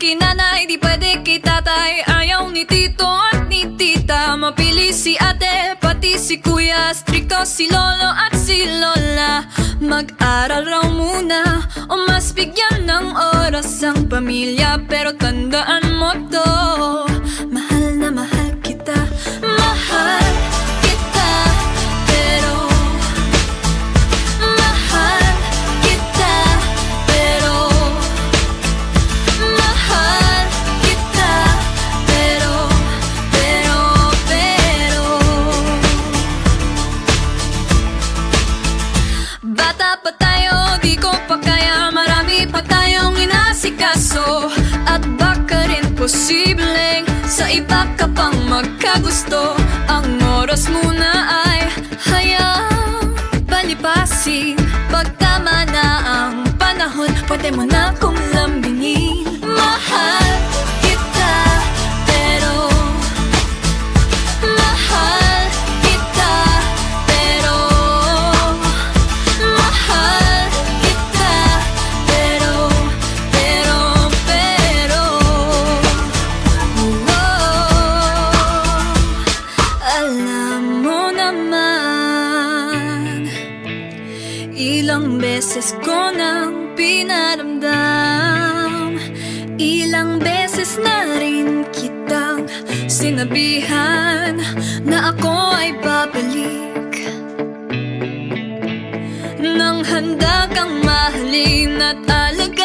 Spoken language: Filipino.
kay nanay, di pwede kay tatay. Ayaw ni tito at ni tita, mapili si ate, pati si kuya. Stricto si lolo at si lola. Mag-aral raw muna o mas bigyan ng oras ang pamilya. Pero tandaan mo to, mahal na mahal kita. Mahal kita, pero mahal kita, pero mahal kita, pero bata pa tayo, di ko pa kaya, marami pa tayong inasikaso. At baka rin posibleng sa iba ka pang magkagusto. Ang oras muna ay hayang palipasin. Pag tama na ang panahon, pwede mo na kong lambingin. Mahal kita, pero mahal kita, pero mahal kita, pero alam mo naman, ilang beses ko nang pinaramdam, ilang beses na rin kitang sinabihan na ako ay babalik. Nang handa kang mahalin at alagaan,